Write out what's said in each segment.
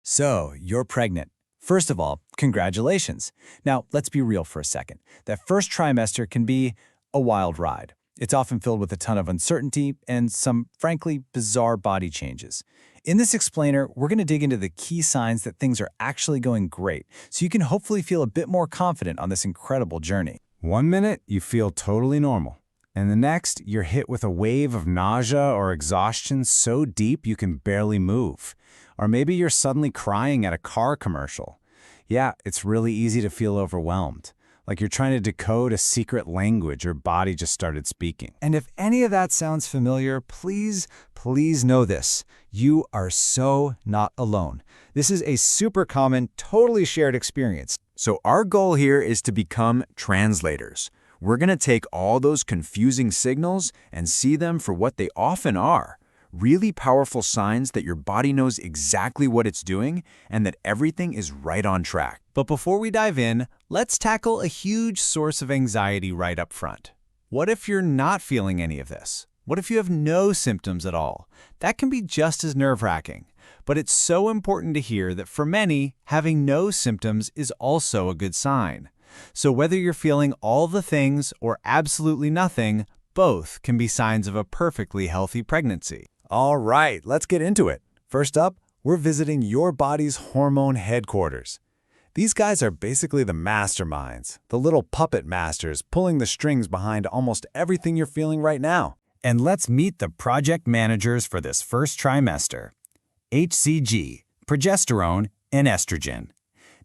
So, you're pregnant. First of all, congratulations. Now, let's be real for a second. That first trimester can be a wild ride. It's often filled with a ton of uncertainty and some, frankly, bizarre body changes. In this explainer, we're going to dig into the key signs that things are actually going great, so you can hopefully feel a bit more confident on this incredible journey. 1 minute, you feel totally normal. And the next, you're hit with a wave of nausea or exhaustion so deep you can barely move. Or maybe you're suddenly crying at a car commercial. Yeah, it's really easy to feel overwhelmed, like you're trying to decode a secret language your body just started speaking. And if any of that sounds familiar, please know this. You are so not alone. This is a super common, totally shared experience. So our goal here is to become translators. We're going to take all those confusing signals and see them for what they often are. Really powerful signs that your body knows exactly what it's doing and that everything is right on track. But before we dive in, let's tackle a huge source of anxiety right up front. What if you're not feeling any of this? What if you have no symptoms at all? That can be just as nerve-wracking. But it's so important to hear that for many, having no symptoms is also a good sign. So whether you're feeling all the things or absolutely nothing, both can be signs of a perfectly healthy pregnancy. All right, let's get into it. First up, we're visiting your body's hormone headquarters. These guys are basically the masterminds, the little puppet masters pulling the strings behind almost everything you're feeling right now. And let's meet the project managers for this first trimester. HCG, progesterone, and estrogen.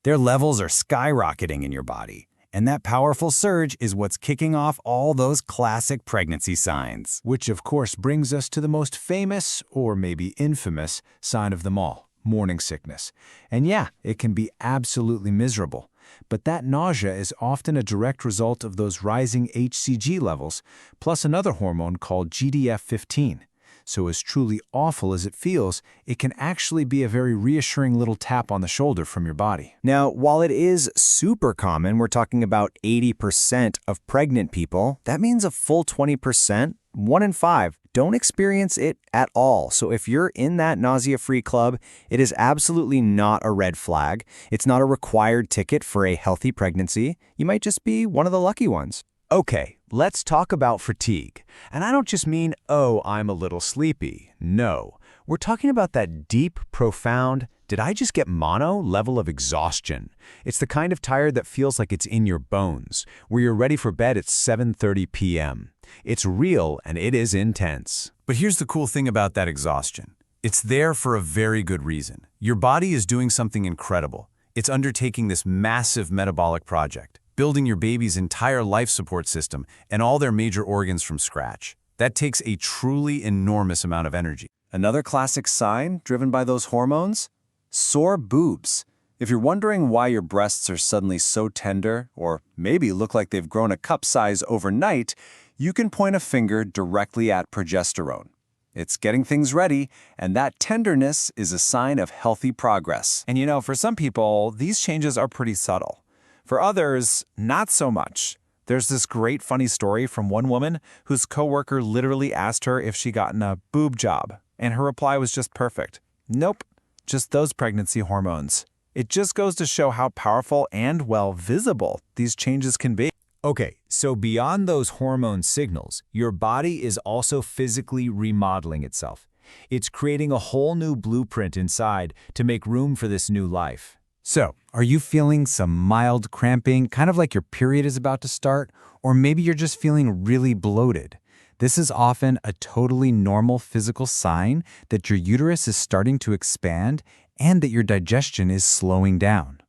Their levels are skyrocketing in your body, and that powerful surge is what's kicking off all those classic pregnancy signs. Which of course brings us to the most famous, or maybe infamous, sign of them all, morning sickness. And yeah, it can be absolutely miserable. But that nausea is often a direct result of those rising HCG levels, plus another hormone called GDF-15. So as truly awful as it feels, it can actually be a very reassuring little tap on the shoulder from your body. Now, while it is super common, we're talking about 80% of pregnant people, that means a full 20%, 1 in 5, don't experience it at all. So if you're in that nausea-free club, it is absolutely not a red flag. It's not a required ticket for a healthy pregnancy. You might just be one of the lucky ones. Okay, let's talk about fatigue. And I don't just mean, oh, I'm a little sleepy. No, we're talking about that deep, profound, did I just get mono level of exhaustion. It's the kind of tired that feels like it's in your bones, where you're ready for bed at 7:30 p.m. It's real and it is intense. But here's the cool thing about that exhaustion. It's there for a very good reason. Your body is doing something incredible. It's undertaking this massive metabolic project, building your baby's entire life support system and all their major organs from scratch. That takes a truly enormous amount of energy. Another classic sign driven by those hormones? Sore boobs. If you're wondering why your breasts are suddenly so tender, or maybe look like they've grown a cup size overnight, you can point a finger directly at progesterone. It's getting things ready, and that tenderness is a sign of healthy progress. And you know, for some people, these changes are pretty subtle. For others, not so much. There's this great funny story from one woman whose coworker literally asked her if she'd gotten a boob job, and her reply was just perfect. Nope, just those pregnancy hormones. It just goes to show how powerful and, well, visible these changes can be. Okay, so beyond those hormone signals, your body is also physically remodeling itself. It's creating a whole new blueprint inside to make room for this new life. So, are you feeling some mild cramping, kind of like your period is about to start? Or maybe you're just feeling really bloated. This is often a totally normal physical sign that your uterus is starting to expand and that your digestion is slowing down.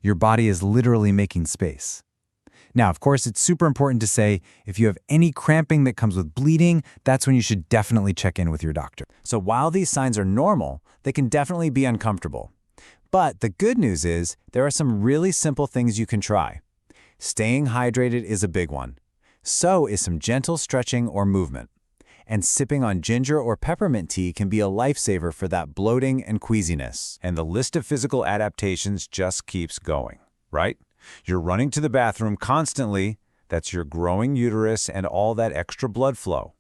Your body is literally making space. Now, of course, it's super important to say if you have any cramping that comes with bleeding, that's when you should definitely check in with your doctor. So while these signs are normal, they can definitely be uncomfortable. But the good news is there are some really simple things you can try. Staying hydrated is a big one. So is some gentle stretching or movement. And sipping on ginger or peppermint tea can be a lifesaver for that bloating and queasiness. And the list of physical adaptations just keeps going, right? You're running to the bathroom constantly. That's your growing uterus and all that extra blood flow.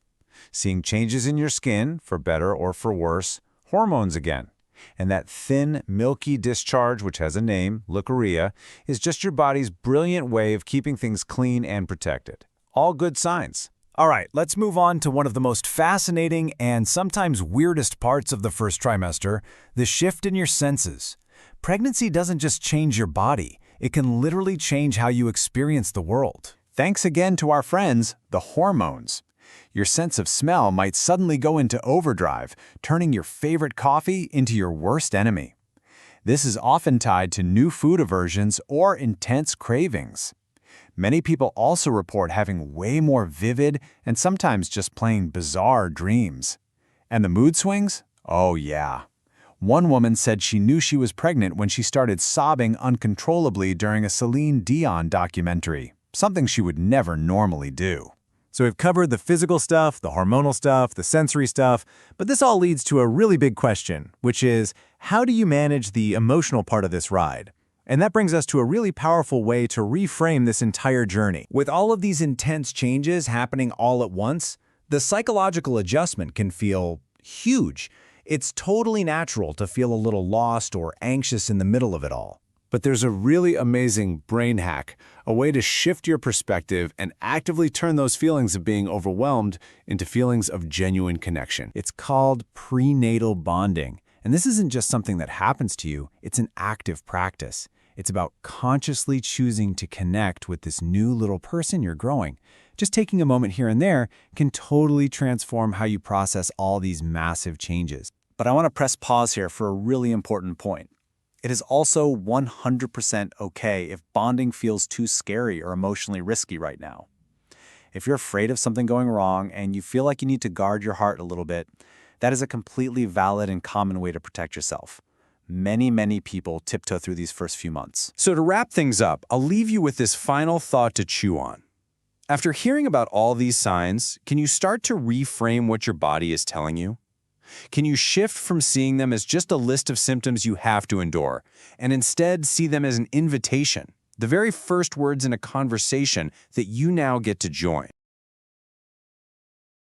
Seeing changes in your skin, for better or for worse, hormones again. And that thin, milky discharge, which has a name, leukorrhea, is just your body's brilliant way of keeping things clean and protected. All good signs. All right, let's move on to one of the most fascinating and sometimes weirdest parts of the first trimester, the shift in your senses. Pregnancy doesn't just change your body, it can literally change how you experience the world. Thanks again to our friends, the hormones. Your sense of smell might suddenly go into overdrive, turning your favorite coffee into your worst enemy. This is often tied to new food aversions or intense cravings. Many people also report having way more vivid and sometimes just plain bizarre dreams. And the mood swings? Oh yeah. One woman said she knew she was pregnant when she started sobbing uncontrollably during a Celine Dion documentary, something she would never normally do. So we've covered the physical stuff, the hormonal stuff, the sensory stuff, but this all leads to a really big question, which is, how do you manage the emotional part of this ride? And that brings us to a really powerful way to reframe this entire journey. With all of these intense changes happening all at once, the psychological adjustment can feel huge. It's totally natural to feel a little lost or anxious in the middle of it all. But there's a really amazing brain hack, a way to shift your perspective and actively turn those feelings of being overwhelmed into feelings of genuine connection. It's called prenatal bonding. And this isn't just something that happens to you, it's an active practice. It's about consciously choosing to connect with this new little person you're growing. Just taking a moment here and there can totally transform how you process all these massive changes. But I want to press pause here for a really important point. It is also 100% okay if bonding feels too scary or emotionally risky right now. If you're afraid of something going wrong and you feel like you need to guard your heart a little bit, that is a completely valid and common way to protect yourself. Many people tiptoe through these first few months. So to wrap things up, I'll leave you with this final thought to chew on. After hearing about all these signs, can you start to reframe what your body is telling you? Can you shift from seeing them as just a list of symptoms you have to endure, and instead see them as an invitation, the very first words in a conversation that you now get to join?